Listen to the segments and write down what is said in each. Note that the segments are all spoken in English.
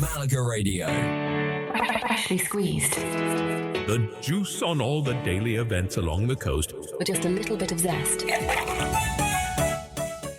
Malaga Radio. Freshly squeezed. The juice on all the daily events along the coast. With just a little bit of zest.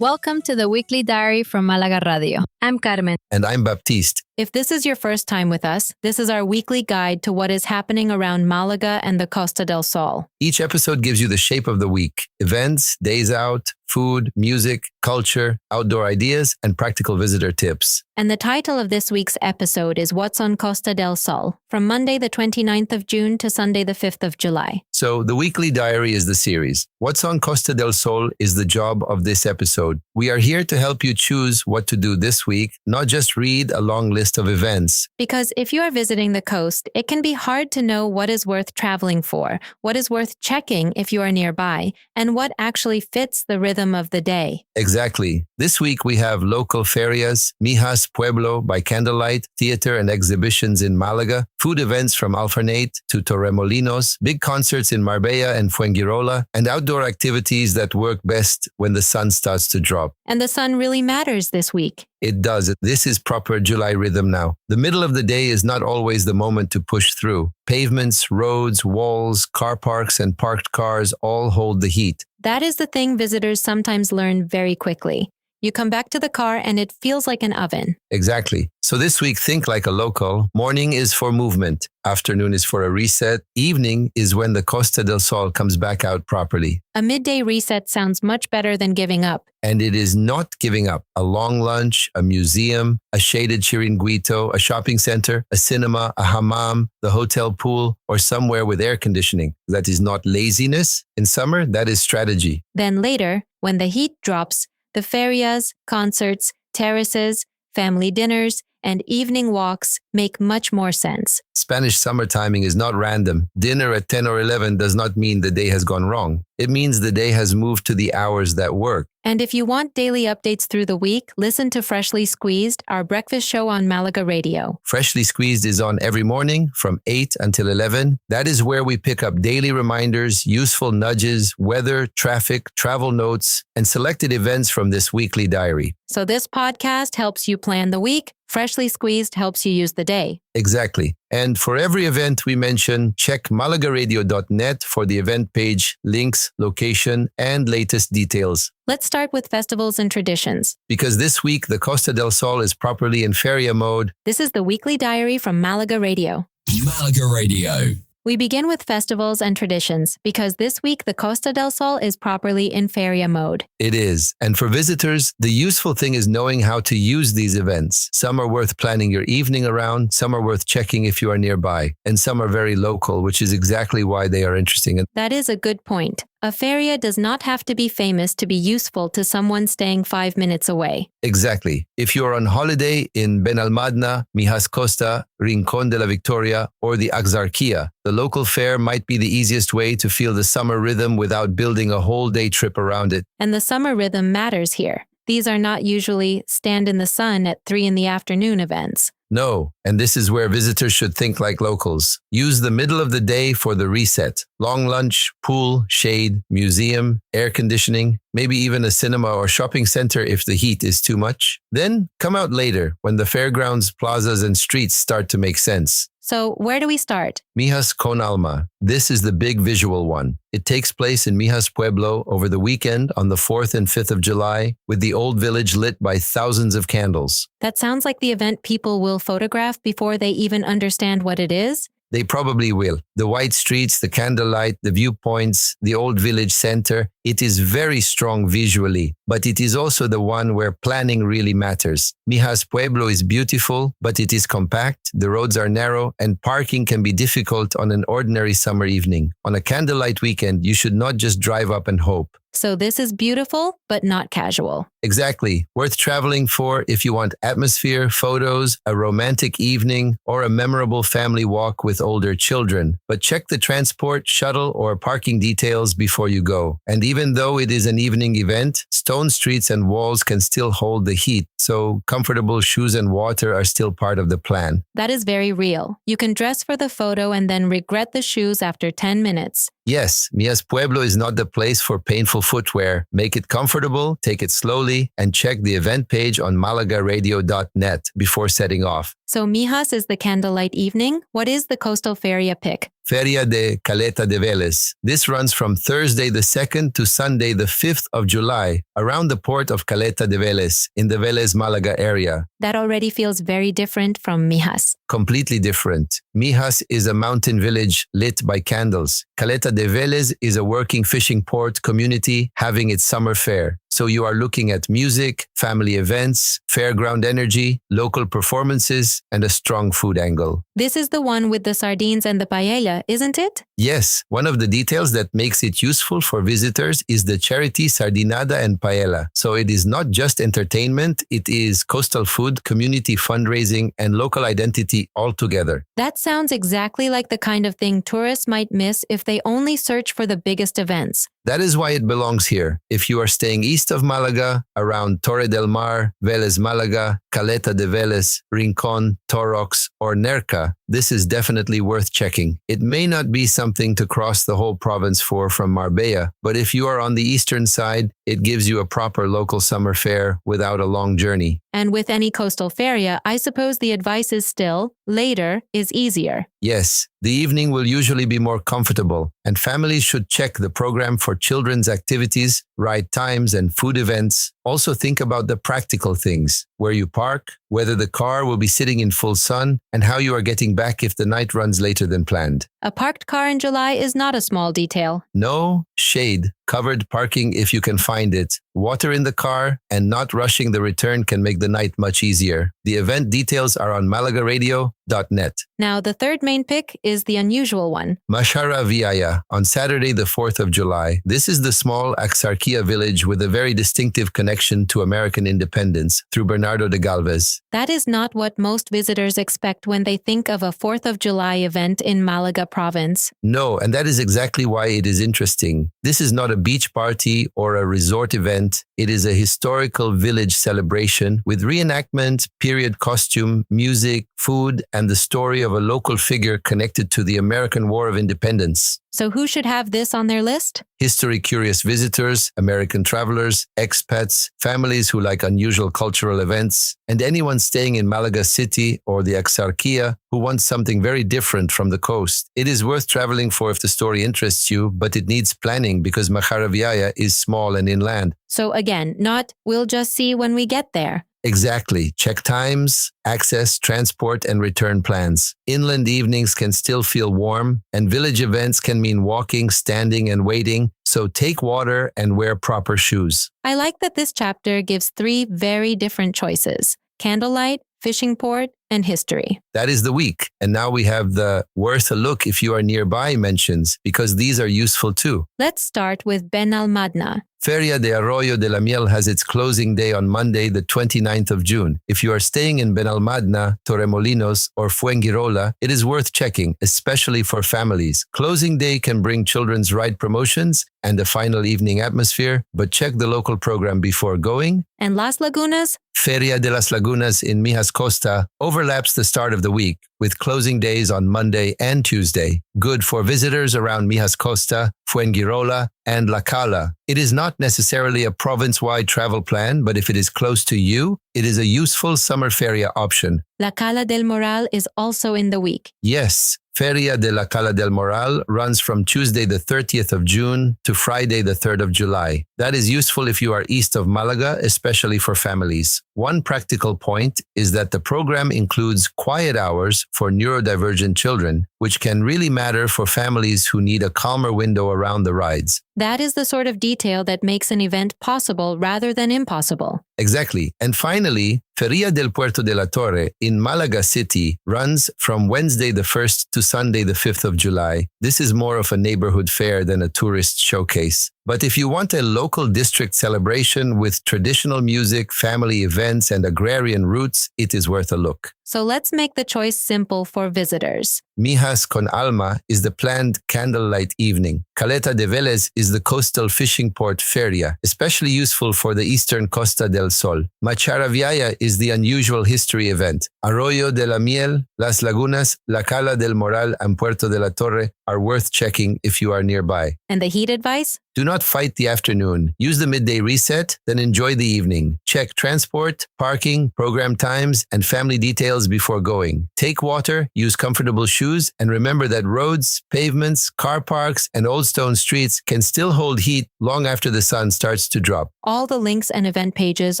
Welcome to the weekly diary from Malaga Radio. I'm Carmen. And I'm Baptiste. If this is your first time with us, this is our weekly guide to what is happening around Malaga and the Costa del Sol. Each episode gives you the shape of the week, events, days out, food, music, culture, outdoor ideas, and practical visitor tips. And the title of this week's episode is What's on Costa del Sol, from Monday the 29th of June to Sunday the 5th of July. So the weekly diary is the series. What's on Costa del Sol is the job of this episode. We are here to help you choose what to do this week, not just read a long list of events. Because if you are visiting the coast, it can be hard to know what is worth traveling for, what is worth checking if you are nearby, and what actually fits the rhythm of the day. Exactly. This week we have local ferias, Mijas Pueblo by candlelight, theater and exhibitions in Málaga, food events from Alfarnate to Torremolinos, big concerts in Marbella and Fuengirola, and outdoor activities that work best when the sun starts to drop. And the sun really matters this week. It does. This is proper July rhythm now. The middle of the day is not always the moment to push through. Pavements, roads, walls, car parks, and parked cars all hold the heat. That is the thing visitors sometimes learn very quickly. You come back to the car and it feels like an oven. Exactly. So this week, think like a local. Morning is for movement. Afternoon is for a reset. Evening is when the Costa del Sol comes back out properly. A midday reset sounds much better than giving up. And it is not giving up. A long lunch, a museum, a shaded chiringuito, a shopping center, a cinema, a hammam, the hotel pool, or somewhere with air conditioning. That is not laziness. In summer, that is strategy. Then later, when the heat drops, the ferias, concerts, terraces, family dinners, and evening walks make much more sense. Spanish summer timing is not random. Dinner at 10 or 11 does not mean the day has gone wrong. It means the day has moved to the hours that work. And if you want daily updates through the week, listen to Freshly Squeezed, our breakfast show on Malaga Radio. Freshly Squeezed is on every morning from 8 until 11. That is where we pick up daily reminders, useful nudges, weather, traffic, travel notes, and selected events from this weekly diary. So this podcast helps you plan the week. Freshly Squeezed helps you use the day. Exactly. And for every event we mention, check malagaradio.net for the event page, links, location, and latest details. Let's start with festivals and traditions. Because this week, the Costa del Sol is properly in feria mode. This is the weekly diary from Malaga Radio. Malaga Radio. We begin with festivals and traditions because this week the Costa del Sol is properly in feria mode. It is. And for visitors, the useful thing is knowing how to use these events. Some are worth planning your evening around, some are worth checking if you are nearby, and some are very local, which is exactly why they are interesting. That is a good point. A feria does not have to be famous to be useful to someone staying 5 minutes away. Exactly. If you are on holiday in Benalmádena, Mijas Costa, Rincón de la Victoria, or the Axarquía, the local fair might be the easiest way to feel the summer rhythm without building a whole day trip around it. And the summer rhythm matters here. These are not usually stand in the sun at 3 in the afternoon events. No, and this is where visitors should think like locals. Use the middle of the day for the reset. Long lunch, pool, shade, museum, air conditioning, maybe even a cinema or shopping center if the heat is too much. Then come out later when the fairgrounds, plazas, and streets start to make sense. So where do we start? Mijas con Alma. This is the big visual one. It takes place in Mijas Pueblo over the weekend on the 4th and 5th of July, with the old village lit by thousands of candles. That sounds like the event people will photograph before they even understand what it is. They probably will. The white streets, the candlelight, the viewpoints, the old village center. It is very strong visually, but it is also the one where planning really matters. Mijas Pueblo is beautiful, but it is compact, the roads are narrow, and parking can be difficult on an ordinary summer evening. On a candlelight weekend, you should not just drive up and hope. So this is beautiful, but not casual. Exactly. Worth traveling for if you want atmosphere, photos, a romantic evening, or a memorable family walk with older children. But check the transport, shuttle, or parking details before you go. And even though it is an evening event, stone streets and walls can still hold the heat, so comfortable shoes and water are still part of the plan. That is very real. You can dress for the photo and then regret the shoes after 10 minutes. Yes, Mijas Pueblo is not the place for painful footwear. Make it comfortable, take it slowly, and check the event page on malagaradio.net before setting off. So Mijas is the candlelight evening. What is the coastal feria pick? Feria de Caleta de Vélez. This runs from Thursday the 2nd to Sunday the 5th of July around the port of Caleta de Vélez in the Vélez Málaga area. That already feels very different from Mijas. Completely different. Mijas is a mountain village lit by candles. Caleta de Vélez is a working fishing port community having its summer fair. So you are looking at music, family events, fairground energy, local performances, and a strong food angle. This is the one with the sardines and the paella, isn't it? Yes, one of the details that makes it useful for visitors is the charity Sardinada and Paella. So it is not just entertainment, it is coastal food, community fundraising, and local identity all together. That sounds exactly like the kind of thing tourists might miss if they only search for the biggest events. That is why it belongs here. If you are staying east of Malaga, around Torre del Mar, Vélez Málaga, Caleta de Vélez, Rincón, Torox, or Nerca, this is definitely worth checking. It may not be something to cross the whole province for from Marbella, but if you are on the eastern side, it gives you a proper local summer fair without a long journey. And with any coastal feria, I suppose the advice is still, later is easier. Yes, the evening will usually be more comfortable, and families should check the program for children's activities, ride times, and food events. Also think about the practical things, where you park, whether the car will be sitting in full sun, and how you are getting back if the night runs later than planned. A parked car in July is not a small detail. No, shade, covered parking if you can find it, water in the car, and not rushing the return can make the night much easier. The event details are on malagaradio.net. Now, the third main pick is the unusual one. Macharaviaya on Saturday the 4th of July. This is the small Axarquia village with a very distinctive connection to American independence through Bernardo de Galvez. That is not what most visitors expect when they think of a 4th of July event in Malaga province. No, and that is exactly why it is interesting. This is not a beach party or a resort event. It is a historical village celebration with reenactment, period costume, music, food, and the story of a local figure connected to the American War of Independence. So who should have this on their list? History-curious visitors, American travelers, expats, families who like unusual cultural events, and anyone staying in Malaga City or the Axarquia who wants something very different from the coast. It is worth traveling for if the story interests you, but it needs planning because Macharaviaya is small and inland. So again, not we'll just see when we get there. Exactly. Check times, access, transport, and return plans. Inland evenings can still feel warm, and village events can mean walking, standing, and waiting, so take water and wear proper shoes. I like that this chapter gives 3 very different choices: candlelight, fishing port, and history. That is the week. And now we have the worth a look if you are nearby mentions, because these are useful too. Let's start with Benalmádena. Feria de Arroyo de la Miel has its closing day on Monday, the 29th of June. If you are staying in Benalmádena, Torremolinos, or Fuengirola, it is worth checking, especially for families. Closing day can bring children's ride promotions and a final evening atmosphere, but check the local program before going. And Las Lagunas? Feria de las Lagunas in Mijas Costa overlaps the start of the week, with closing days on Monday and Tuesday. Good for visitors around Mijas Costa, Fuengirola, and La Cala. It is not necessarily a province-wide travel plan, but if it is close to you, it is a useful summer feria option. La Cala del Moral is also in the week. Yes, Feria de la Cala del Moral runs from Tuesday the 30th of June to Friday the 3rd of July. That is useful if you are east of Malaga, especially for families. One practical point is that the program includes quiet hours for neurodivergent children, which can really matter for families who need a calmer window around the rides. That is the sort of detail that makes an event possible rather than impossible. Exactly. And finally, Feria del Puerto de la Torre in Malaga City runs from Wednesday the 1st to Sunday the 5th of July. This is more of a neighborhood fair than a tourist showcase. But if you want a local district celebration with traditional music, family events, and agrarian roots, it is worth a look. So let's make the choice simple for visitors. Mijas Días con Alma is the planned candlelight evening. Caleta de Vélez is the coastal fishing port Feria, especially useful for the eastern Costa del Sol. Macharaviaya is the unusual history event. Arroyo de la Miel, Las Lagunas, La Cala del Moral, and Puerto de la Torre are worth checking if you are nearby. And the heat advice? Do not fight the afternoon. Use the midday reset, then enjoy the evening. Check transport, parking, program times, and family details before going. Take water, use comfortable shoes, and remember that roads, pavements, car parks, and old stone streets can still hold heat long after the sun starts to drop. All the links and event pages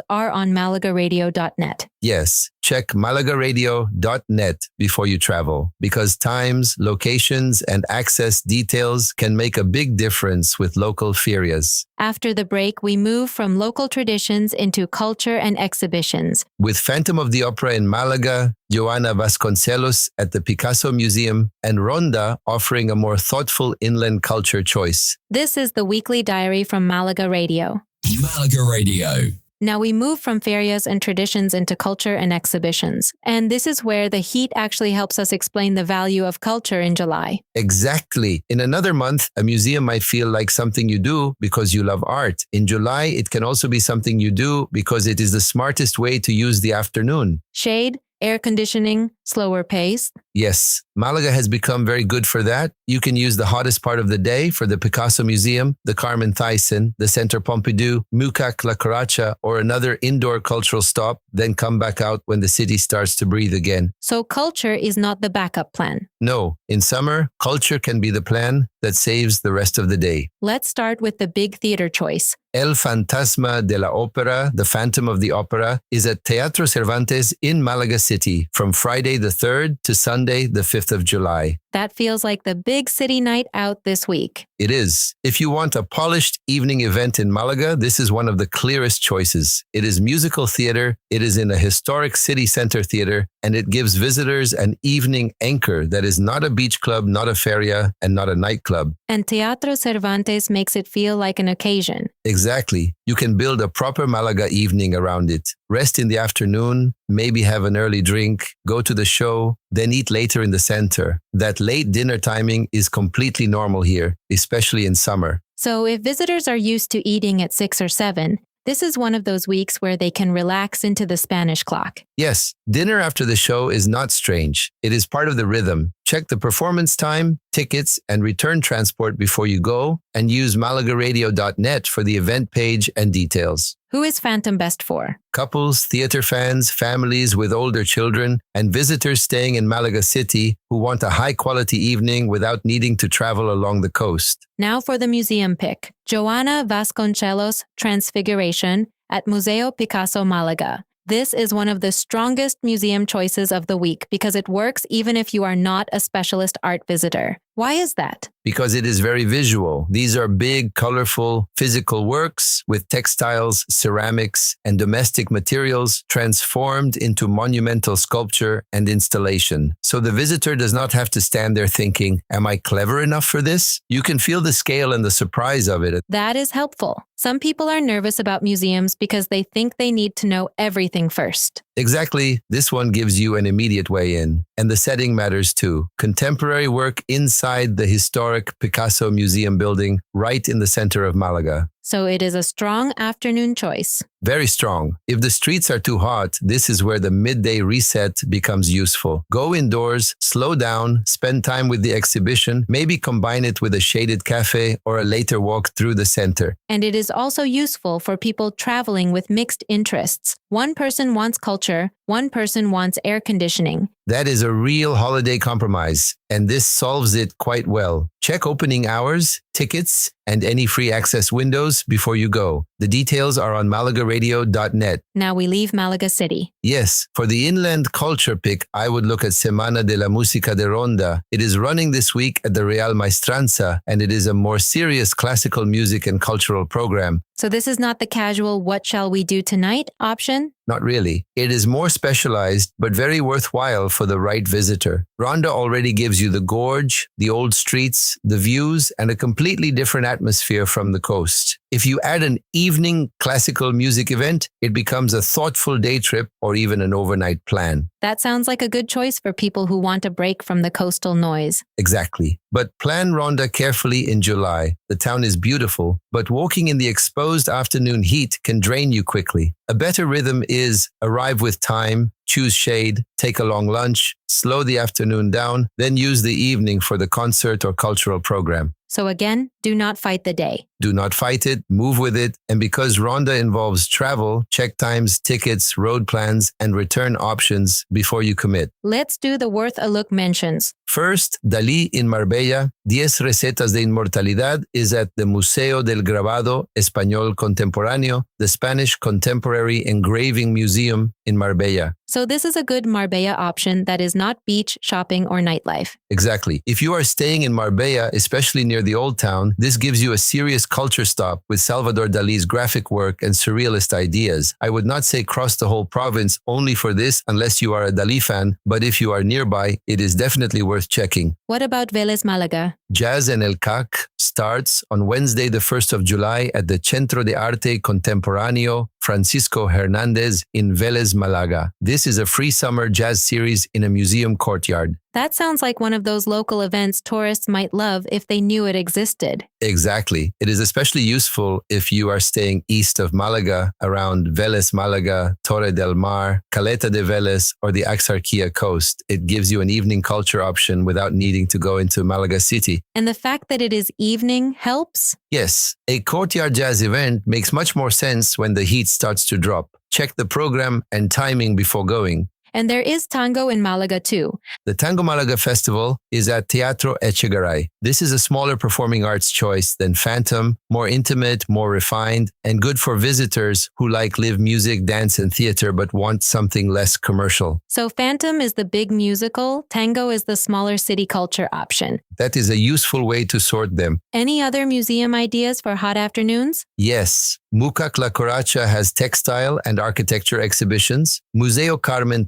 are on malagaradio.net. Yes, check malagaradio.net before you travel, because times, locations, and access details can make a big difference with local ferias. After the break, we move from local traditions into culture and exhibitions. With Phantom of the Opera in Málaga, Joana Vasconcelos at the Picasso Museum, and Ronda offering a more thoughtful inland culture choice. This is the weekly diary from Malaga Radio. Malaga Radio. Now we move from ferias and traditions into culture and exhibitions. And this is where the heat actually helps us explain the value of culture in July. Exactly. In another month, a museum might feel like something you do because you love art. In July, it can also be something you do because it is the smartest way to use the afternoon. Shade, air conditioning, slower pace. Yes, Malaga has become very good for that. You can use the hottest part of the day for the Picasso Museum, the Carmen Thyssen, the Centre Pompidou, Mucac La Caracha, or another indoor cultural stop, then come back out when the city starts to breathe again. So culture is not the backup plan. No, in summer, culture can be the plan that saves the rest of the day. Let's start with the big theater choice. El Fantasma de la Ópera, the Phantom of the Opera, is at Teatro Cervantes in Malaga City from Friday the 3rd to Sunday the 5th of July. That feels like the big city night out this week. It is. If you want a polished evening event in Malaga, this is one of the clearest choices. It is musical theater, it is in a historic city center theater, and it gives visitors an evening anchor that is not a beach club, not a feria, and not a nightclub. And Teatro Cervantes makes it feel like an occasion. Exactly. You can build a proper Malaga evening around it. Rest in the afternoon, maybe have an early drink, go to the show, then eat later in the center. That late dinner timing is completely normal here, especially in summer. So if visitors are used to eating at 6 or 7, this is one of those weeks where they can relax into the Spanish clock. Yes, dinner after the show is not strange. It is part of the rhythm. Check the performance time, tickets, and return transport before you go, and use malagaradio.net for the event page and details. Who is Phantom best for? Couples, theater fans, families with older children, and visitors staying in Malaga City who want a high-quality evening without needing to travel along the coast. Now for the museum pick. Joana Vasconcelos Transfiguration at Museo Picasso Malaga. This is one of the strongest museum choices of the week because it works even if you are not a specialist art visitor. Why is that? Because it is very visual. These are big, colorful, physical works with textiles, ceramics, and domestic materials transformed into monumental sculpture and installation. So the visitor does not have to stand there thinking, am I clever enough for this? You can feel the scale and the surprise of it. That is helpful. Some people are nervous about museums because they think they need to know everything first. Exactly. This one gives you an immediate way in. And the setting matters too. Contemporary work inside the historic Picasso Museum building right in the center of Malaga. So it is a strong afternoon choice. Very strong. If the streets are too hot, this is where the midday reset becomes useful. Go indoors, slow down, spend time with the exhibition, maybe combine it with a shaded cafe or a later walk through the center. And it is also useful for people traveling with mixed interests. One person wants culture, one person wants air conditioning. That is a real holiday compromise, and this solves it quite well. Check opening hours, tickets, and any free access windows before you go. The details are on malagaradio.net. Now we leave Malaga City. Yes, for the inland culture pick, I would look at Semana de la Música de Ronda. It is running this week at the Real Maestranza, and it is a more serious classical music and cultural program. So this is not the casual "what shall we do tonight" option? Not really. It is more specialized, but very worthwhile for the right visitor. Ronda already gives you the gorge, the old streets, the views, and a completely different atmosphere from the coast. If you add an evening classical music event, it becomes a thoughtful day trip or even an overnight plan. That sounds like a good choice for people who want a break from the coastal noise. Exactly. But plan Ronda carefully in July. The town is beautiful, but walking in the exposed afternoon heat can drain you quickly. A better rhythm is arrive with time, choose shade, take a long lunch, slow the afternoon down, then use the evening for the concert or cultural program. So again, do not fight the day. Do not fight it, move with it, and because Ronda involves travel, check times, tickets, road plans, and return options before you commit. Let's do the worth a look mentions. First, Dalí in Marbella, 10 recetas de inmortalidad is at the Museo del Grabado Español Contemporáneo, the Spanish Contemporary Engraving Museum in Marbella. So this is a good Marbella option that is not beach, shopping, or nightlife. Exactly. If you are staying in Marbella, especially near the Old Town, this gives you a serious culture stop with Salvador Dalí's graphic work and surrealist ideas. I would not say cross the whole province only for this unless you are a Dalí fan, but if you are nearby, it is definitely worth checking. What about Vélez, Málaga? Jazz en el CAC starts on Wednesday, the 1st of July at the Centro de Arte Contemporáneo Francisco Hernández in Vélez, Málaga. This is a free summer jazz series in a museum courtyard. That sounds like one of those local events tourists might love if they knew it existed. Exactly. It is especially useful if you are staying east of Málaga, around Vélez, Málaga, Torre del Mar, Caleta de Vélez, or the Axarquía coast. It gives you an evening culture option without needing to go into Málaga city. And the fact that it is evening helps? Yes, a courtyard jazz event makes much more sense when the heat starts to drop. Check the program and timing before going. And there is tango in Málaga too. The Tango Málaga Festival is at Teatro Echegaray. This is a smaller performing arts choice than Phantom, more intimate, more refined, and good for visitors who like live music, dance, and theater but want something less commercial. So Phantom is the big musical, tango is the smaller city culture option. That is a useful way to sort them. Any other museum ideas for hot afternoons? Yes, Mucac La Coracha has textile and architecture exhibitions. Museo Carmen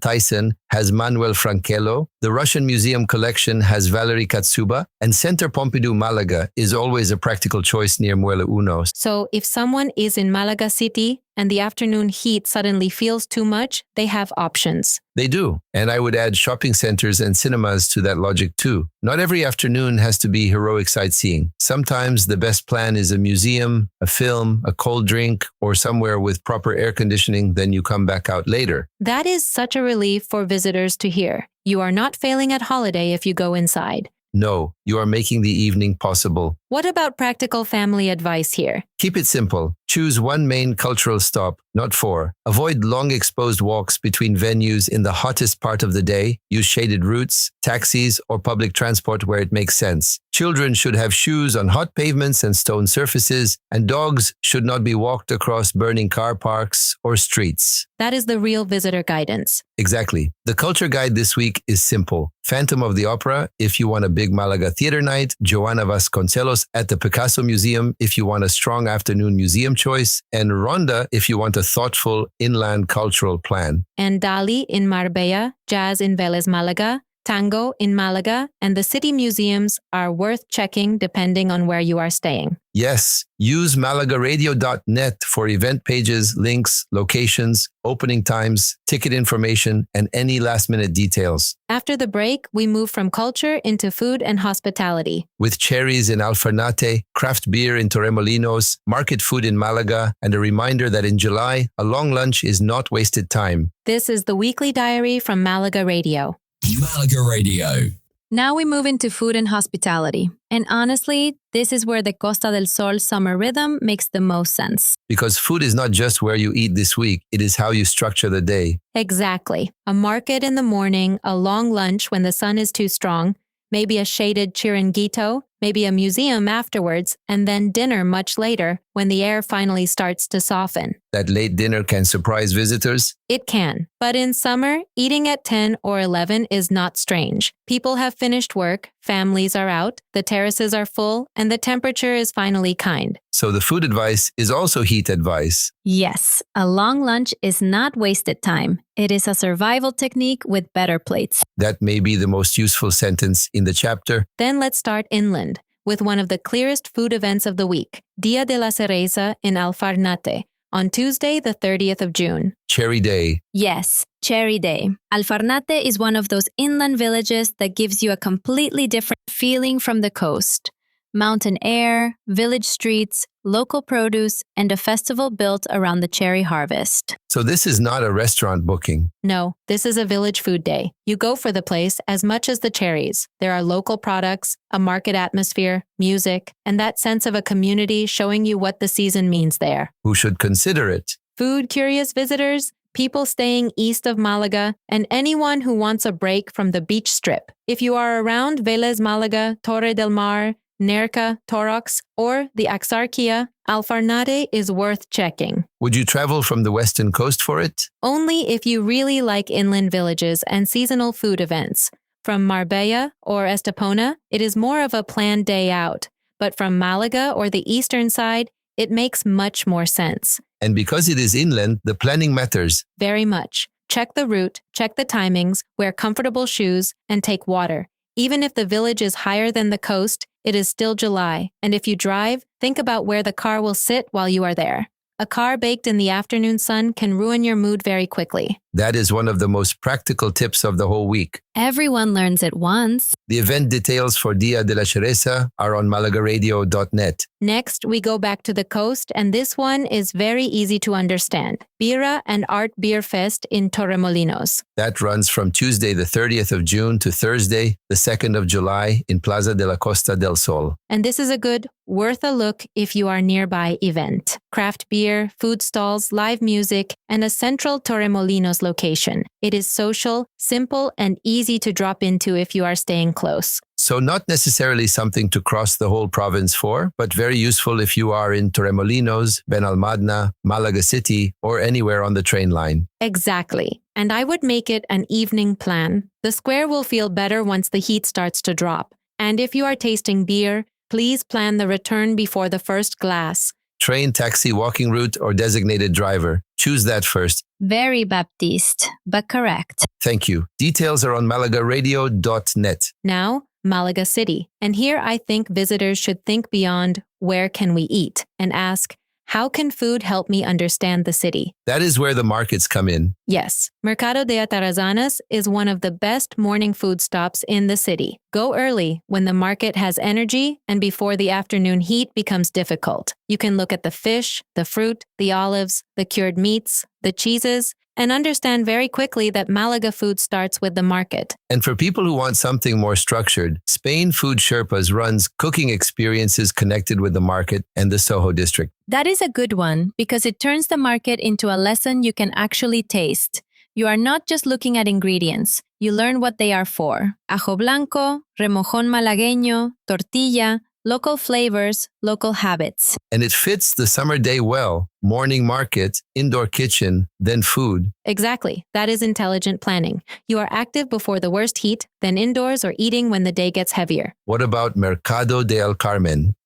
has Manuel Franquelo, the Russian Museum collection has Valery Katsuba, and Center Pompidou Malaga is always a practical choice near Muelle Uno. So if someone is in Malaga City and the afternoon heat suddenly feels too much, they have options. They do, and I would add shopping centers and cinemas to that logic too. Not every afternoon has to be heroic sightseeing. Sometimes the best plan is a museum, a film, a cold drink, or somewhere with proper air conditioning, then you come back out later. That is such a relief for visitors to hear. You are not failing at holiday if you go inside. No, you are making the evening possible. What about practical family advice here? Keep it simple. Choose one main cultural stop, not four. Avoid long exposed walks between venues in the hottest part of the day. Use shaded routes, taxis, or public transport where it makes sense. Children should have shoes on hot pavements and stone surfaces, and dogs should not be walked across burning car parks or streets. That is the real visitor guidance. Exactly. The culture guide this week is simple. Phantom of the Opera if you want a big Malaga theater night, Joana Vasconcelos at the Picasso Museum if you want a strong afternoon museum choice, and Ronda if you want a thoughtful inland cultural plan. And Dalí in Marbella, jazz in Vélez, Málaga, tango in Málaga, and the city museums are worth checking depending on where you are staying. Yes, use malagaradio.net for event pages, links, locations, opening times, ticket information, and any last-minute details. After the break, we move from culture into food and hospitality. With cherries in Alfarnate, craft beer in Torremolinos, market food in Malaga, and a reminder that in July, a long lunch is not wasted time. This is the weekly diary from Malaga Radio. Malaga Radio. Now we move into food and hospitality. And honestly, this is where the Costa del Sol summer rhythm makes the most sense. Because food is not just where you eat this week, it is how you structure the day. Exactly. A market in the morning, a long lunch when the sun is too strong, maybe a shaded chiringuito, maybe a museum afterwards, and then dinner much later when the air finally starts to soften. That late dinner can surprise visitors. It can. But in summer, eating at 10 or 11 is not strange. People have finished work, families are out, the terraces are full, and the temperature is finally kind. So the food advice is also heat advice. Yes, a long lunch is not wasted time. It is a survival technique with better plates. That may be the most useful sentence in the chapter. Then let's start inland. with one of the clearest food events of the week, Dia de la Cereza in Alfarnate, on Tuesday, the 30th of June. Cherry Day. Yes, Cherry Day. Alfarnate is one of those inland villages that gives you a completely different feeling from the coast. Mountain air, village streets, local produce, and a festival built around the cherry harvest. So this is not a restaurant booking. No, this is a village food day. You go for the place as much as the cherries. There are local products, a market atmosphere, music, and that sense of a community showing you what the season means there. Who should consider it? Food-curious visitors, people staying east of Málaga, and anyone who wants a break from the beach strip. If you are around Vélez, Málaga, Torre del Mar, Nerca, Torox, or the Axarquia, Alfarnate is worth checking. Would you travel from the western coast for it? Only if you really like inland villages and seasonal food events. From Marbella or Estepona, it is more of a planned day out. But from Málaga or the eastern side, it makes much more sense. And because it is inland, the planning matters. Very much. Check the route, check the timings, wear comfortable shoes, and take water. Even if the village is higher than the coast, it is still July, and if you drive, think about where the car will sit while you are there. A car baked in the afternoon sun can ruin your mood very quickly. That is one of the most practical tips of the whole week. Everyone learns it once. The event details for Dia de la Cereza are on malagaradio.net. Next, we go back to the coast, and this one is very easy to understand. Birra and Art Beer Fest in Torremolinos. That runs from Tuesday the 30th of June to Thursday the 2nd of July in Plaza de la Costa del Sol. And this is a good, worth a look if you are nearby event. Craft beer, food stalls, live music, and a central Torremolinos location. It is social, simple, and easy to drop into if you are staying close. So not necessarily something to cross the whole province for, but very useful if you are in Torremolinos, Benalmádena, Málaga City, or anywhere on the train line. Exactly. And I would make it an evening plan. The square will feel better once the heat starts to drop. And if you are tasting beer, please plan the return before the first glass. Train, taxi, walking route, or designated driver. Choose that first. Very Baptiste, but correct. Thank you. Details are on malagaradio.net. Now, Malaga City. And here I think visitors should think beyond where can we eat and ask, how can food help me understand the city? That is where the markets come in. Yes, Mercado de Atarazanas is one of the best morning food stops in the city. Go early when the market has energy and before the afternoon heat becomes difficult. You can look at the fish, the fruit, the olives, the cured meats, the cheeses, and understand very quickly that Malaga food starts with the market. And for people who want something more structured, Spain Food Sherpas runs cooking experiences connected with the market and the Soho district. That is a good one because it turns the market into a lesson you can actually taste. You are not just looking at ingredients. You learn what they are for. Ajo blanco, remojón malagueño, tortilla, local flavors, local habits. And it fits the summer day well. Morning market, indoor kitchen, then food. Exactly. That is intelligent planning. You are active before the worst heat, then indoors or eating when the day gets heavier. What about Mercado de El Carmen?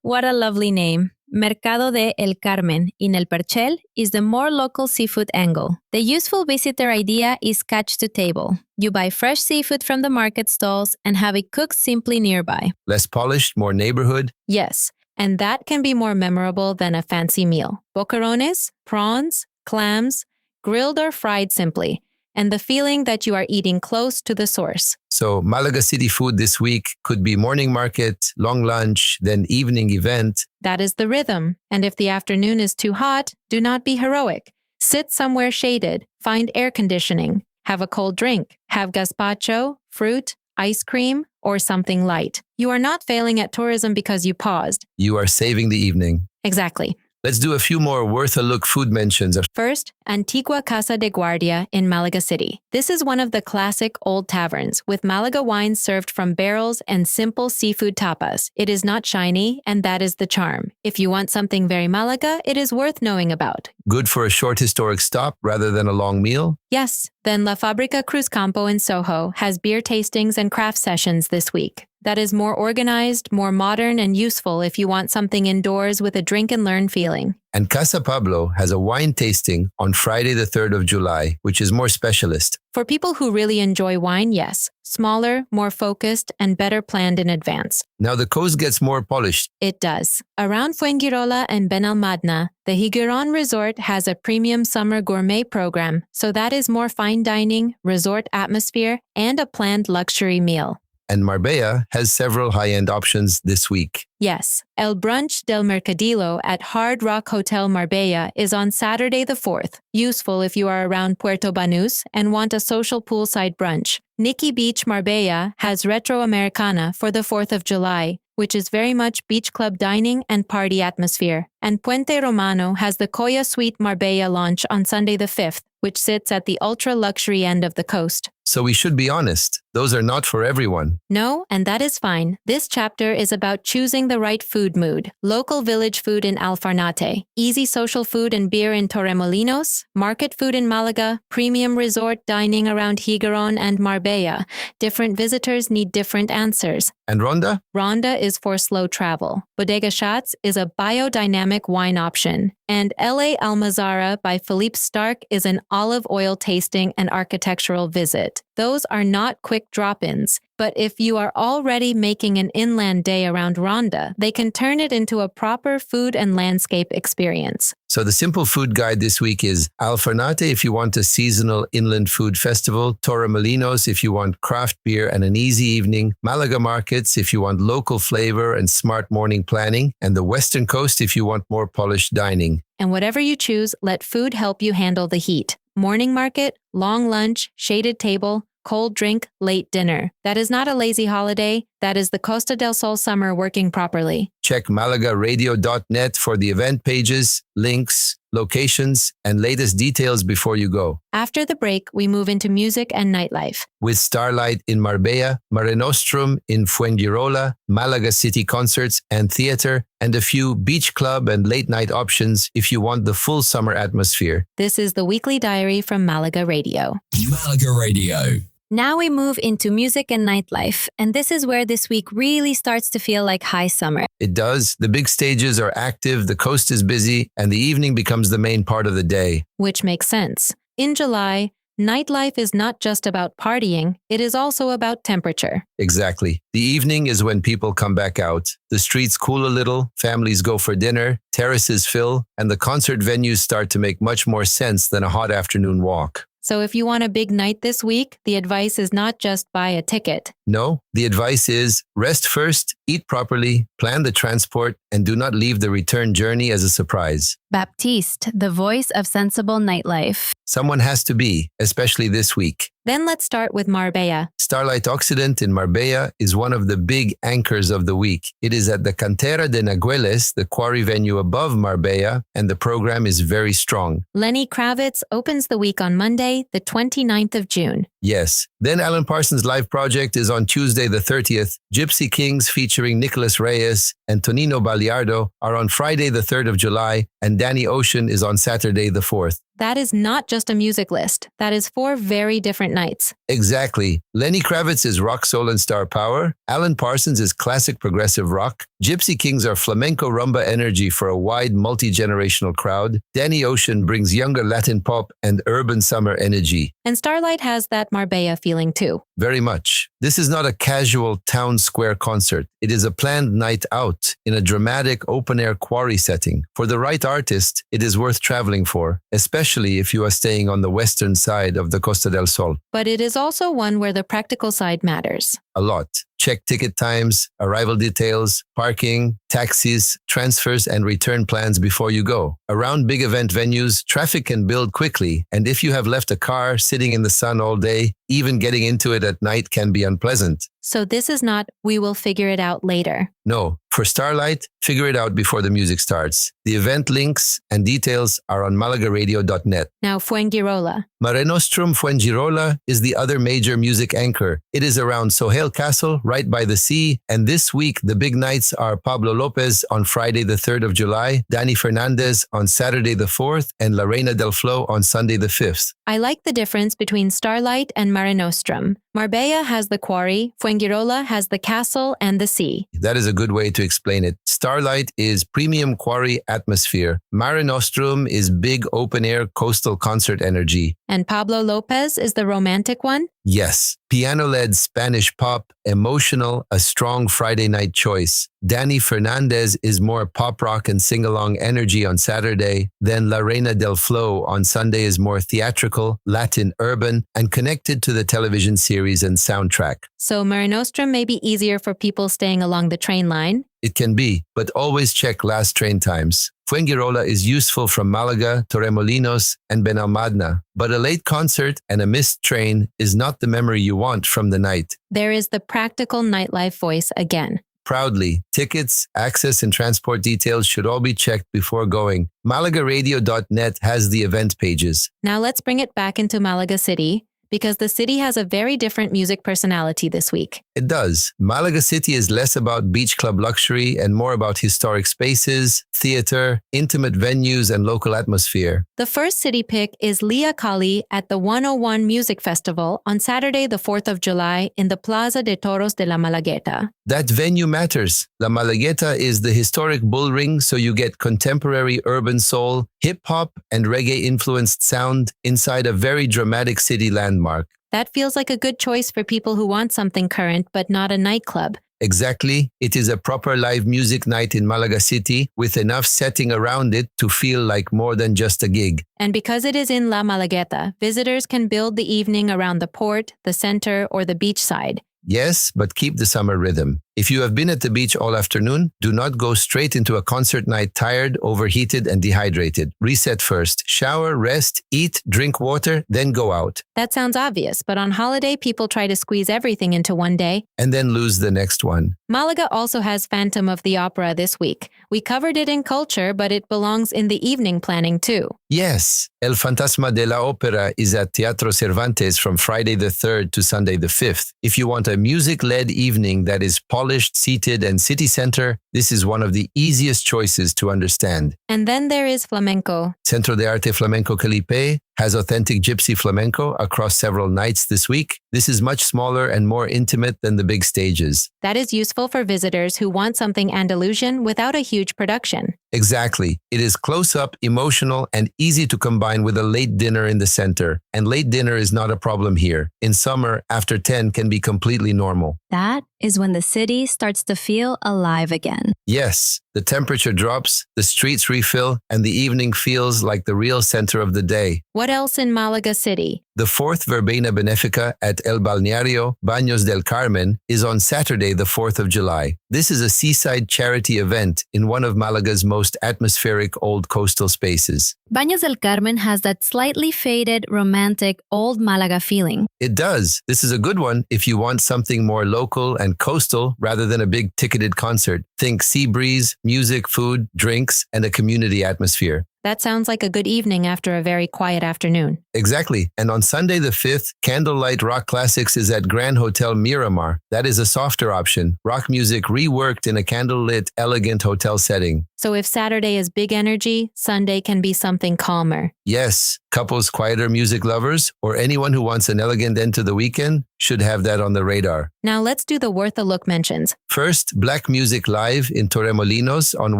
What a lovely name. Mercado de El Carmen in El Perchel is the more local seafood angle. The useful visitor idea is catch to table. You buy fresh seafood from the market stalls and have it cooked simply nearby. Less polished, more neighborhood? Yes, and that can be more memorable than a fancy meal. Boquerones, prawns, clams, grilled or fried simply, and the feeling that you are eating close to the source. So Malaga City food this week could be morning market, long lunch, then evening event. That is the rhythm. And if the afternoon is too hot, do not be heroic. Sit somewhere shaded, find air conditioning, have a cold drink, have gazpacho, fruit, ice cream, or something light. You are not failing at tourism because you paused. You are saving the evening. Exactly. Let's do a few more worth-a-look food mentions. First, Antigua Casa de Guardia in Malaga City. This is one of the classic old taverns, with Malaga wines served from barrels and simple seafood tapas. It is not shiny, and that is the charm. If you want something very Malaga, it is worth knowing about. Good for a short historic stop rather than a long meal? Yes, then La Fábrica Cruz Campo in Soho has beer tastings and craft sessions this week. that is more organized, more modern, and useful if you want something indoors with a drink and learn feeling. And Casa Pablo has a wine tasting on Friday the 3rd of July, which is more specialist. For people who really enjoy wine, yes. Smaller, more focused, and better planned in advance. Now the coast gets more polished. It does. Around Fuengirola and Benalmádena, the Higueron Resort has a premium summer gourmet program, so that is more fine dining, resort atmosphere, and a planned luxury meal. And Marbella has several high-end options this week. Yes, El Brunch del Mercadillo at Hard Rock Hotel Marbella is on Saturday the 4th, useful if you are around Puerto Banús and want a social poolside brunch. Nikki Beach Marbella has Retro Americana for the 4th of July, which is very much beach club dining and party atmosphere. And Puente Romano has the Coya Suite Marbella launch on Sunday the 5th, which sits at the ultra-luxury end of the coast. So we should be honest, those are not for everyone. No, and that is fine. This chapter is about choosing the right food mood. Local village food in Alfarnate, easy social food and beer in Torremolinos, market food in Málaga, premium resort dining around Higueron and Marbella. Different visitors need different answers. And Ronda? Ronda is for slow travel. Bodega Schatz is a biodynamic wine option. And LA Almazara by Philippe Starck is an olive oil tasting and architectural visit. Those are not quick drop-ins, but if you are already making an inland day around Ronda, they can turn it into a proper food and landscape experience. So the simple food guide this week is Alfarnate if you want a seasonal inland food festival, Torremolinos if you want craft beer and an easy evening, Malaga markets if you want local flavor and smart morning planning, and the Western Coast if you want more polished dining. And whatever you choose, let food help you handle the heat. Morning market, long lunch, shaded table, cold drink, late dinner. That is not a lazy holiday. That is the Costa del Sol summer working properly. Check malagaradio.net for the event pages, links, locations, and latest details before you go. After the break, we move into music and nightlife. With Starlite in Marbella, Marenostrum in Fuengirola, Malaga City Concerts and Theater, and a few beach club and late night options if you want the full summer atmosphere. This is the weekly diary from Malaga Radio. Malaga Radio. Now we move into music and nightlife, and this is where this week really starts to feel like high summer. It does. The big stages are active, the coast is busy, and the evening becomes the main part of the day. Which makes sense. In July, nightlife is not just about partying, it is also about temperature. Exactly. The evening is when people come back out. The streets cool a little, families go for dinner, terraces fill, and the concert venues start to make much more sense than a hot afternoon walk. So if you want a big night this week, the advice is not just buy a ticket. No, the advice is rest first, eat properly, plan the transport, and do not leave the return journey as a surprise. Baptiste, the voice of sensible nightlife. Someone has to be, especially this week. Then let's start with Marbella. Starlight Occident in Marbella is one of the big anchors of the week. It is at the Cantera de Nagueles, the quarry venue above Marbella, and the program is very strong. Lenny Kravitz opens the week on Monday, the 29th of June. Yes. Then Alan Parsons' live project is on Tuesday the 30th. Gypsy Kings featuring Nicholas Reyes and Tonino Baliardo are on Friday the 3rd of July, and Danny Ocean is on Saturday the 4th. That is not just a music list. That is 4 very different nights. Exactly. Lenny Kravitz is rock, soul, and star power. Alan Parsons is classic progressive rock. Gypsy Kings are flamenco rumba energy for a wide multi-generational crowd. Danny Ocean brings younger Latin pop and urban summer energy. And Starlight has that Marbella feeling too. Very much. This is not a casual town square concert. It is a planned night out in a dramatic open-air quarry setting. For the right artist, it is worth traveling for, especially if you are staying on the western side of the Costa del Sol. But it is also one where the practical side matters. A lot. Check ticket times, arrival details, parking, taxis, transfers, and return plans before you go. Around big event venues, traffic can build quickly, and if you have left a car sitting in the sun all day, even getting into it at night can be unpleasant. So this is not, we will figure it out later. No, For Starlite, figure it out before the music starts. The event links and details are on malagaradio.net. Now, Fuengirola. Marenostrum Fuengirola is the other major music anchor. It is around Sohail Castle, right by the sea, and this week the big nights are Pablo Lopez on Friday the 3rd of July, Dani Fernandez on Saturday the 4th, and La Reina del Flow on Sunday the 5th. I like the difference between Starlite and Marenostrum. Marbella has the quarry, Fuengirola has the castle and the sea. That is a good way to explain it. Starlite is premium quarry atmosphere. Marenostrum is big open-air coastal concert energy. And Pablo Lopez is the romantic one? Yes, piano-led Spanish pop, emotional, a strong Friday night choice. Dani Fernandez is more pop rock and sing-along energy on Saturday. Then La Reina del Flow on Sunday is more theatrical, Latin urban, and connected to the television series and soundtrack. So Marenostrum may be easier for people staying along the train line. It can be, but always check last train times. Fuengirola is useful from Málaga, Torremolinos, and Benalmádena, but a late concert and a missed train is not the memory you want from the night. There is the practical nightlife voice again. Proudly, tickets, access, and transport details should all be checked before going. Malagaradio.net has the event pages. Now let's bring it back into Malaga City, because the city has a very different music personality this week. It does. Malaga City is less about beach club luxury and more about historic spaces, theater, intimate venues, and local atmosphere. The first city pick is Lia Kali at the 101 Music Festival on Saturday the 4th of July in the Plaza de Toros de la Malagueta. That venue matters. La Malagueta is the historic bull ring, so you get contemporary urban soul, hip-hop, and reggae-influenced sound inside a very dramatic city landmark. That feels like a good choice for people who want something current but not a nightclub. Exactly. It is a proper live music night in Malaga City with enough setting around it to feel like more than just a gig. And because it is in La Malagueta, visitors can build the evening around the port, the center, or the beachside. Yes, but keep the summer rhythm. If you have been at the beach all afternoon, do not go straight into a concert night tired, overheated, and dehydrated. Reset first. Shower, rest, eat, drink water, then go out. That sounds obvious, but on holiday, people try to squeeze everything into one day. And then lose the next one. Malaga also has Phantom of the Opera this week. We covered it in culture, but it belongs in the evening planning too. Yes, El Fantasma de la Ópera is at Teatro Cervantes from Friday the 3rd to Sunday the 5th. If you want a music-led evening that is polished, seated, and city center, this is one of the easiest choices to understand. And then there is flamenco. Centro de Arte Flamenco Caleta has authentic gypsy flamenco across several nights this week. This is much smaller and more intimate than the big stages. That is useful for visitors who want something Andalusian without a huge production. Exactly. It is close-up, emotional, and easy to combine with a late dinner in the center. And late dinner is not a problem here. In summer, after 10 can be completely normal. That is when the city starts to feel alive again. Yes, the temperature drops, the streets refill, and the evening feels like the real center of the day. What else in Malaga City? The 4th Verbena Benefica at El Balneario, Baños del Carmen, is on Saturday, the 4th of July. This is a seaside charity event in one of Malaga's most atmospheric old coastal spaces. Baños del Carmen has that slightly faded, romantic, old Malaga feeling. It does. This is a good one if you want something more local and coastal rather than a big ticketed concert. Think sea breeze, music, food, drinks, and a community atmosphere. That sounds like a good evening after a very quiet afternoon. Exactly. And on Sunday the 5th, Candlelight Rock Classics is at Grand Hotel Miramar. That is a softer option. Rock music reworked in a candlelit, elegant hotel setting. So if Saturday is big energy, Sunday can be something calmer. Yes, couples, quieter music lovers, or anyone who wants an elegant end to the weekend should have that on the radar. Now let's do the worth a look mentions. First, Black Music Live in Torremolinos on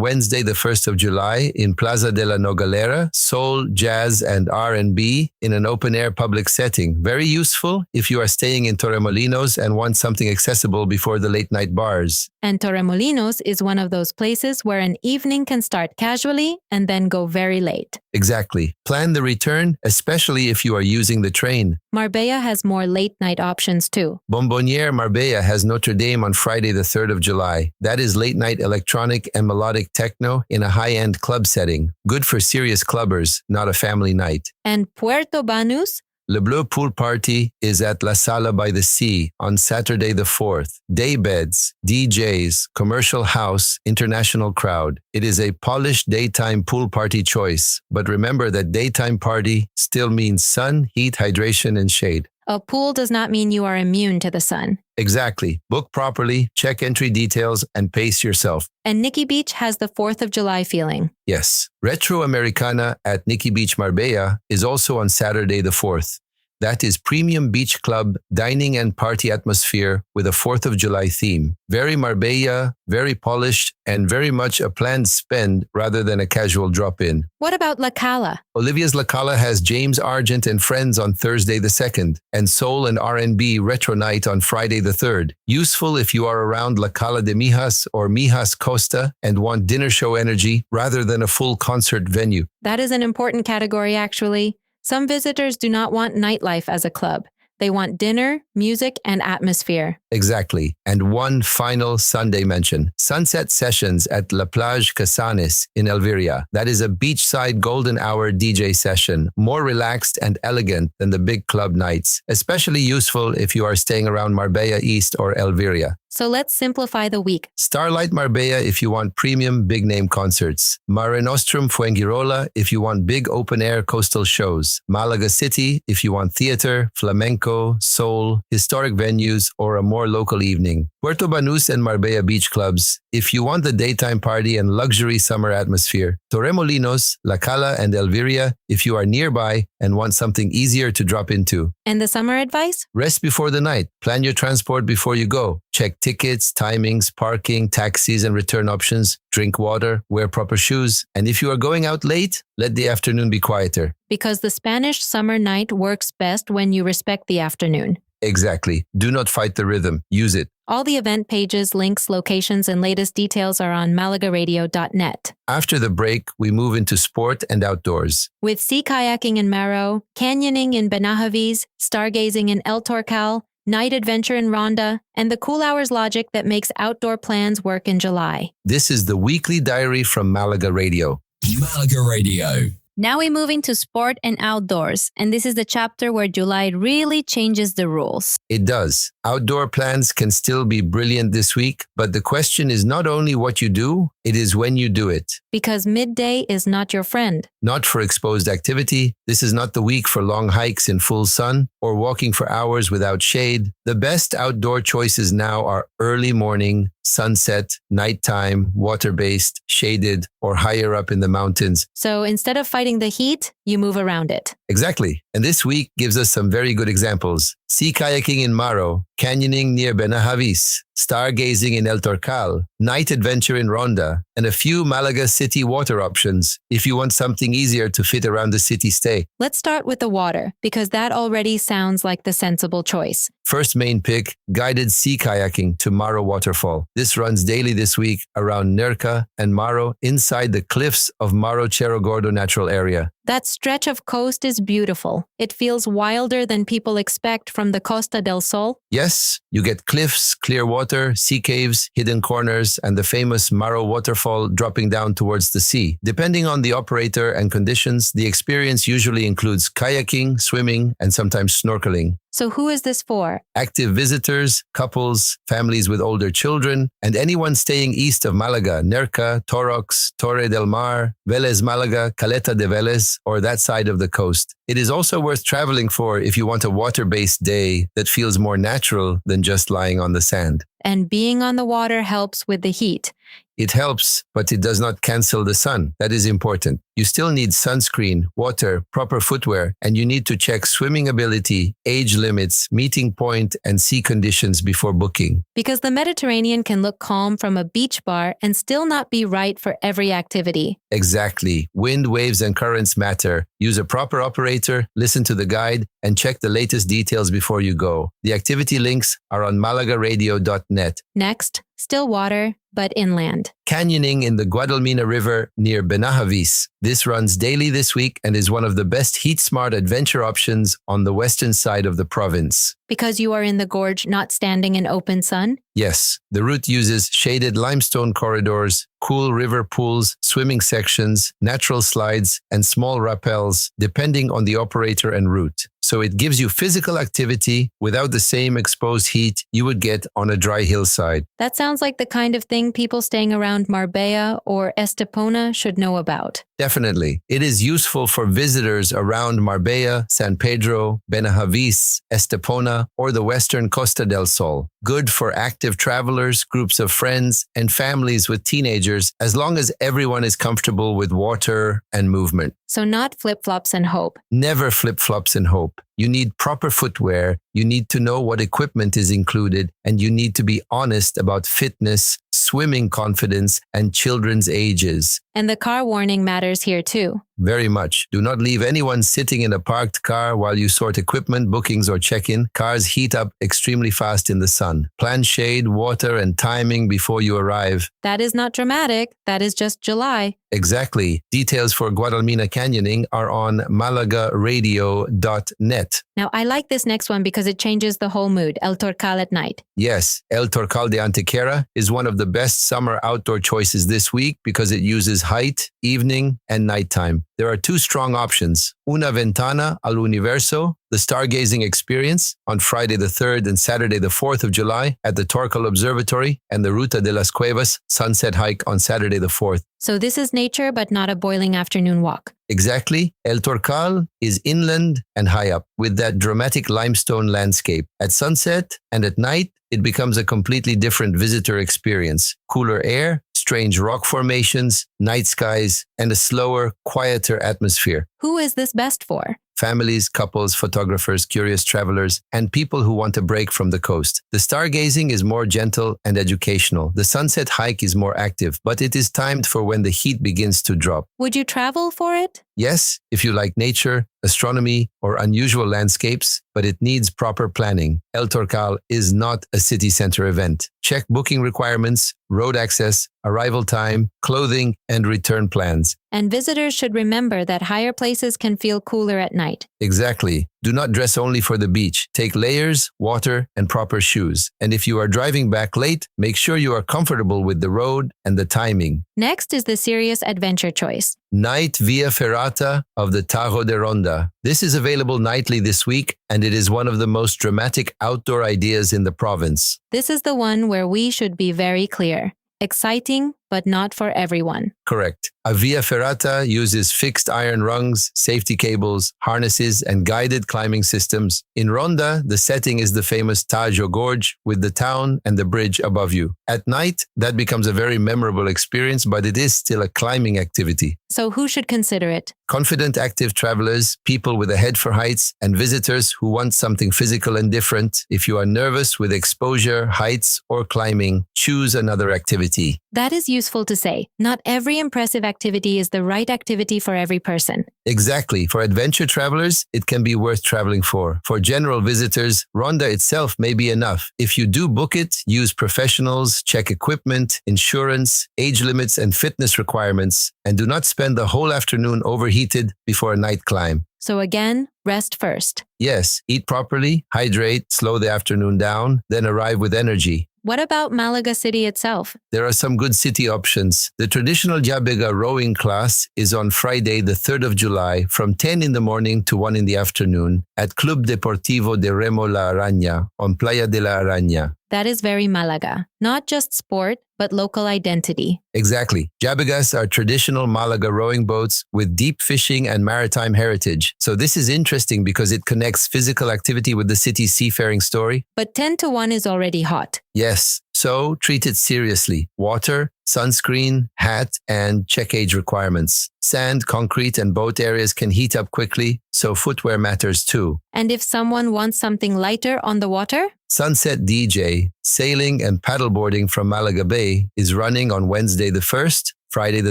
Wednesday the 1st of July in Plaza de la Nogalera, soul, jazz, and R&B in an open-air public setting. Very useful if you are staying in Torremolinos and want something accessible before the late-night bars. And Torremolinos is one of those places where an evening can start casually and then go very late. Exactly. Plan the return, especially if you are using the train. Marbella has more late-night options too. Bomboniere Marbella has Notre Dame on Friday the 3rd of July. That is late-night electronic and melodic techno in a high-end club setting. Good for serious clubbers, not a family night. And Puerto Banús? Le Bleu Pool Party is at La Sala by the Sea on Saturday the 4th. Day beds, DJs, commercial house, international crowd. It is a polished daytime pool party choice, but remember that daytime party still means sun, heat, hydration, and shade. A pool does not mean you are immune to the sun. Exactly. Book properly, check entry details, and pace yourself. And Nikki Beach has the 4th of July feeling. Yes. Retro Americana at Nikki Beach Marbella is also on Saturday the 4th. That is premium beach club, dining and party atmosphere with a 4th of July theme. Very Marbella, very polished, and very much a planned spend rather than a casual drop-in. What about La Cala? Olivia's La Cala has James Argent and friends on Thursday the 2nd, and Soul and R&B Retro Night on Friday the 3rd. Useful if you are around La Cala de Mijas or Mijas Costa and want dinner show energy rather than a full concert venue. That is an important category, actually. Some visitors do not want nightlife as a club. They want dinner, music, and atmosphere. Exactly. And one final Sunday mention. Sunset sessions at La Plage Casanes in Elviria. That is a beachside golden hour DJ session, more relaxed and elegant than the big club nights, especially useful if you are staying around Marbella East or Elviria. So let's simplify the week. Starlite Marbella if you want premium big-name concerts. Marenostrum Fuengirola if you want big open-air coastal shows. Malaga City if you want theater, flamenco, soul, historic venues, or a more local evening. Puerto Banús and Marbella Beach Clubs if you want the daytime party and luxury summer atmosphere. Torremolinos, La Cala, and Elviria if you are nearby and want something easier to drop into. And the summer advice? Rest before the night. Plan your transport before you go. Check tickets, timings, parking, taxis, and return options. Drink water, wear proper shoes. And if you are going out late, let the afternoon be quieter. Because the Spanish summer night works best when you respect the afternoon. Exactly. Do not fight the rhythm. Use it. All the event pages, links, locations, and latest details are on malagaradio.net. After the break, we move into sport and outdoors. With sea kayaking in Maro, canyoning in Benahavis, stargazing in El Torcal, night adventure in Ronda, and the cool hours logic that makes outdoor plans work in July. This is the weekly diary from Malaga Radio. Malaga Radio. Now we move into sport and outdoors, and this is the chapter where July really changes the rules. It does. Outdoor plans can still be brilliant this week, but the question is not only what you do, it is when you do it. Because midday is not your friend. Not for exposed activity. This is not the week for long hikes in full sun or walking for hours without shade. The best outdoor choices now are early morning, sunset, nighttime, water-based, shaded, or higher up in the mountains. So instead of fighting the heat, you move around it. Exactly. And this week gives us some very good examples. Sea kayaking in Maro, canyoning near Benahavis, stargazing in El Torcal, night adventure in Ronda, and a few Malaga city water options if you want something easier to fit around the city stay. Let's start with the water, because that already sounds like the sensible choice. First main pick, guided sea kayaking to Maro Waterfall. This runs daily this week around Nerca and Maro inside the cliffs of Maro Cerro Gordo Natural Area. That stretch of coast is beautiful. It feels wilder than people expect from the Costa del Sol. Yes, you get cliffs, clear water, sea caves, hidden corners, and the famous Maro waterfall dropping down towards the sea. Depending on the operator and conditions, the experience usually includes kayaking, swimming, and sometimes snorkeling. So who is this for? Active visitors, couples, families with older children, and anyone staying east of Malaga, Nerca, Torox, Torre del Mar, Vélez Malaga, Caleta de Vélez, or that side of the coast. It is also worth traveling for if you want a water-based day that feels more natural than just lying on the sand. And being on the water helps with the heat. It helps, but it does not cancel the sun. That is important. You still need sunscreen, water, proper footwear, and you need to check swimming ability, age limits, meeting point, and sea conditions before booking. Because the Mediterranean can look calm from a beach bar and still not be right for every activity. Exactly. Wind, waves, and currents matter. Use a proper operator, listen to the guide, and check the latest details before you go. The activity links are on malagaradio.net. Next, still water, but inland. Canyoning in the Guadalmina River near Benahavis. This runs daily this week and is one of the best heat-smart adventure options on the western side of the province. Because you are in the gorge, not standing in open sun? Yes, the route uses shaded limestone corridors, cool river pools, swimming sections, natural slides, and small rappels, depending on the operator and route. So it gives you physical activity without the same exposed heat you would get on a dry hillside. That sounds like the kind of thing people staying around Marbella or Estepona should know about. Definitely. It is useful for visitors around Marbella, San Pedro, Benahavis, Estepona, or the western Costa del Sol. Good for active travelers, groups of friends, and families with teenagers, as long as everyone is comfortable with water and movement. So not flip-flops and hope. Never flip-flops and hope. You need proper footwear, you need to know what equipment is included, and you need to be honest about fitness, swimming confidence, and children's ages. And the car warning matters here too. Very much. Do not leave anyone sitting in a parked car while you sort equipment, bookings, or check-in. Cars heat up extremely fast in the sun. Plan shade, water, and timing before you arrive. That is not dramatic. That is just July. Exactly. Details for Guadalmina Canyoning are on malagaradio.net. Now, I like this next one because it changes the whole mood. El Torcal at night. Yes, El Torcal de Antequera is one of the best summer outdoor choices this week because it uses height, evening, and nighttime. There are two strong options. Una Ventana al Universo, the stargazing experience on Friday the 3rd and Saturday the 4th of July at the Torcal Observatory, and the Ruta de las Cuevas sunset hike on Saturday the 4th. So this is nature, but not a boiling afternoon walk. Exactly. El Torcal is inland and high up with that dramatic limestone landscape. At sunset and at night, it becomes a completely different visitor experience. Cooler air, strange rock formations, night skies, and a slower, quieter atmosphere. Who is this best for? Families, couples, photographers, curious travelers, and people who want a break from the coast. The stargazing is more gentle and educational. The sunset hike is more active, but it is timed for when the heat begins to drop. Would you travel for it? Yes, if you like nature, astronomy, or unusual landscapes, but it needs proper planning. El Torcal is not a city center event. Check booking requirements, road access, arrival time, clothing, and return plans. And visitors should remember that higher places can feel cooler at night. Exactly. Do not dress only for the beach. Take layers, water, and proper shoes. And if you are driving back late, make sure you are comfortable with the road and the timing. Next is the serious adventure choice. Night Via Ferrata of the Tajo de Ronda. This is available nightly this week, and it is one of the most dramatic outdoor ideas in the province. This is the one where we should be very clear. Exciting, but not for everyone. Correct. A Via Ferrata uses fixed iron rungs, safety cables, harnesses, and guided climbing systems. In Ronda, the setting is the famous Tajo Gorge with the town and the bridge above you. At night, that becomes a very memorable experience, but it is still a climbing activity. So who should consider it? Confident, active travelers, people with a head for heights, and visitors who want something physical and different. If you are nervous with exposure, heights, or climbing, choose another activity. That is useful to say. Not every impressive activity is the right activity for every person. Exactly. For adventure travelers, it can be worth traveling for. For general visitors, Ronda itself may be enough. If you do book it, use professionals, check equipment, insurance, age limits, and fitness requirements, and do not spend the whole afternoon overheated before a night climb. So again, rest first. Yes, eat properly, hydrate, slow the afternoon down, then arrive with energy. What about Malaga City itself? There are some good city options. The traditional Jabega rowing class is on Friday, the 3rd of July, from 10 in the morning to 1 in the afternoon at Club Deportivo de Remo La Araña on Playa de la Araña. That is very Malaga. Not just sport, but local identity. Exactly. Jabegas are traditional Malaga rowing boats with deep fishing and maritime heritage. So this is interesting because it connects physical activity with the city's seafaring story. But 10 to 1 is already hot. Yes. So treat it seriously. Water, sunscreen, hat, and check age requirements. Sand, concrete, and boat areas can heat up quickly, so footwear matters too. And if someone wants something lighter on the water? Sunset DJ, sailing and paddleboarding from Malaga Bay is running on Wednesday the 1st, Friday the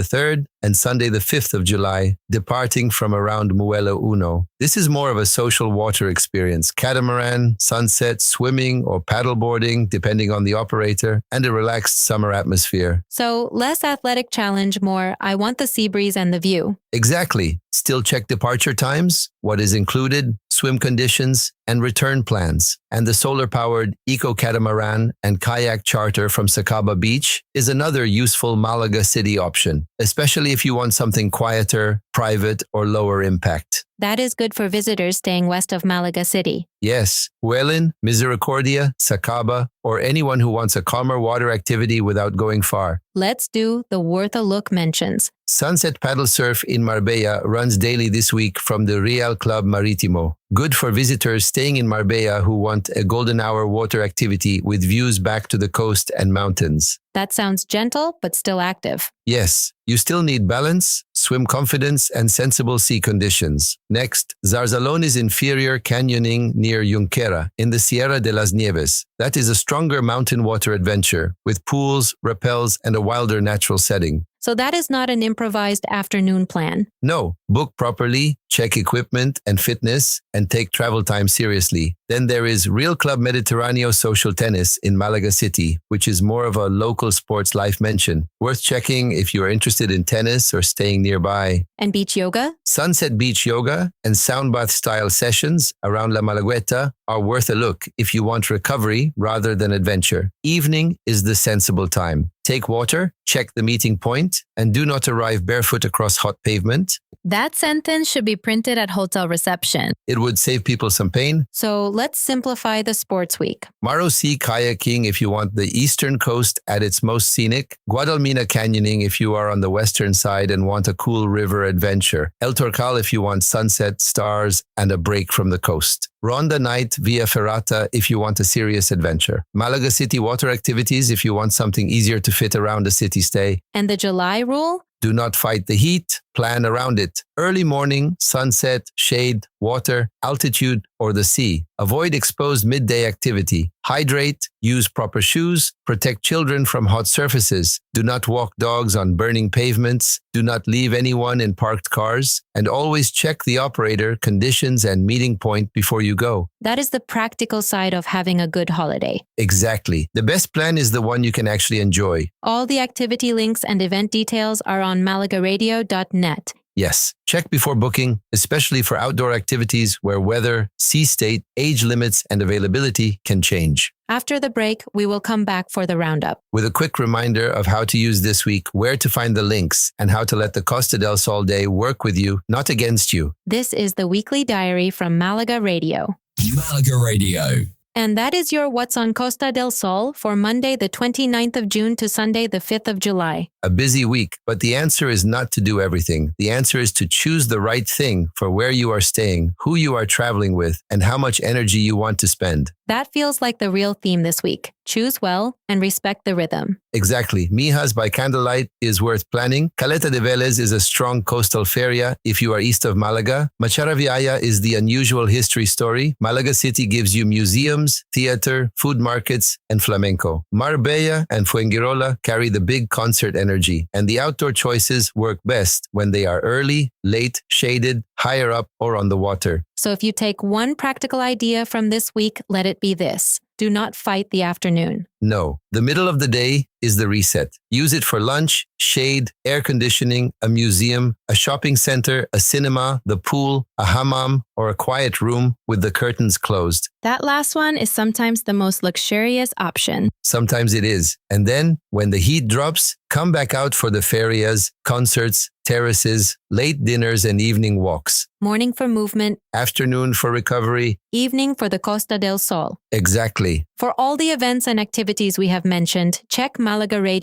3rd, and Sunday the 5th of July, departing from around Muelo Uno. This is more of a social water experience, catamaran, sunset, swimming, or paddleboarding, depending on the operator, and a relaxed summer atmosphere. So less athletic challenge, more I want the sea breeze and the view. Exactly. Still check departure times, what is included, swim conditions, and return plans. And the solar-powered eco-catamaran and kayak charter from Sacaba Beach is another useful Malaga city option, especially if you want something quieter, private, or lower impact. That is good for visitors staying west of Malaga City. Yes, Huelin, Misericordia, Sacaba, or anyone who wants a calmer water activity without going far. Let's do the worth a look mentions. Sunset Paddle Surf in Marbella runs daily this week from the Real Club Maritimo. Good for visitors staying in Marbella who want a golden hour water activity with views back to the coast and mountains. That sounds gentle, but still active. Yes, you still need balance, swim confidence, and sensible sea conditions. Next, Zarzalones Inferior Canyoning near Junquera in the Sierra de las Nieves. That is a stronger mountain water adventure with pools, rappels, and a wilder natural setting. So that is not an improvised afternoon plan. No, book properly, check equipment and fitness, and take travel time seriously. Then there is Real Club Mediterraneo Social Tennis in Malaga City, which is more of a local sports life mention. Worth checking if you are interested in tennis or staying nearby. And beach yoga? Sunset beach yoga and sound bath style sessions around La Malagueta are worth a look if you want recovery rather than adventure. Evening is the sensible time. Take water, check the meeting point, and do not arrive barefoot across hot pavement. That sentence should be printed at hotel reception. It would save people some pain. So let's simplify the sports week. Maro Sea kayaking if you want the eastern coast at its most scenic. Guadalmina canyoning if you are on the western side and want a cool river adventure. El Torcal if you want sunset, stars, and a break from the coast. Ronda night via Ferrata if you want a serious adventure. Malaga City water activities if you want something easier to fit around a city stay. And the July rule? Do not fight the heat, plan around it. Early morning, sunset, shade, water, altitude, or the sea. Avoid exposed midday activity. Hydrate, use proper shoes, protect children from hot surfaces. Do not walk dogs on burning pavements. Do not leave anyone in parked cars. And always check the operator, conditions, and meeting point before you go. That is the practical side of having a good holiday. Exactly. The best plan is the one you can actually enjoy. All the activity links and event details are on malagaradio.net. Yes, check before booking, especially for outdoor activities where weather, sea state, age limits, and availability can change. After the break, we will come back for the roundup. With a quick reminder of how to use this week, where to find the links, and how to let the Costa del Sol day work with you, not against you. This is the weekly diary from Malaga Radio. Malaga Radio. And that is your What's on Costa del Sol for Monday the 29th of June to Sunday the 5th of July. A busy week, but the answer is not to do everything. The answer is to choose the right thing for where you are staying, who you are traveling with, and how much energy you want to spend. That feels like the real theme this week. Choose well and respect the rhythm. Exactly. Mijas by candlelight is worth planning. Caleta de Vélez is a strong coastal feria if you are east of Málaga. Macharaviaya is the unusual history story. Malaga City gives you museums, theater, food markets, and flamenco. Marbella and Fuengirola carry the big concert energy, and the outdoor choices work best when they are early, late, shaded, higher up, or on the water. So if you take one practical idea from this week, let it be this. Do not fight the afternoon. No, the middle of the day is the reset. Use it for lunch, shade, air conditioning, a museum, a shopping center, a cinema, the pool, a hammam, or a quiet room with the curtains closed. That last one is sometimes the most luxurious option. Sometimes it is. And then, when the heat drops, come back out for the ferias, concerts, terraces, late dinners, and evening walks. Morning for movement, Afternoon for recovery. evening for the Costa del Sol. Exactly. For all the events and activities we have mentioned, check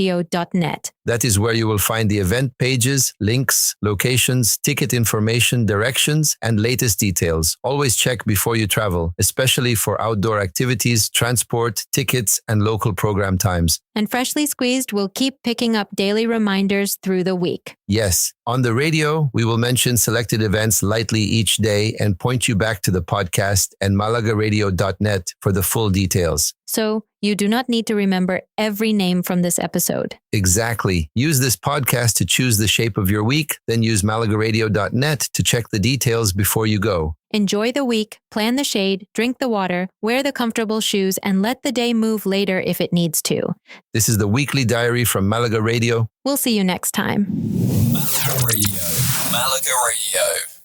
malagaradio.net. That is where you will find the event pages, links, locations, ticket information, directions, and latest details. Always check before you travel, especially for outdoor activities, transport, tickets, and local program times. And Freshly Squeezed will keep picking up daily reminders through the week. Yes, on the radio, we will mention selected events lightly each day and point you back to the podcast and malagaradio.net for the full details. So you do not need to remember every name from this episode. Exactly. finally, use this podcast to choose the shape of your week, then use malagaradio.net to check the details before you go. Enjoy the week, plan the shade, drink the water, wear the comfortable shoes, and let the day move later if it needs to. This is the weekly diary from Malaga Radio. We'll see you next time. Malaga Radio. Malaga Radio.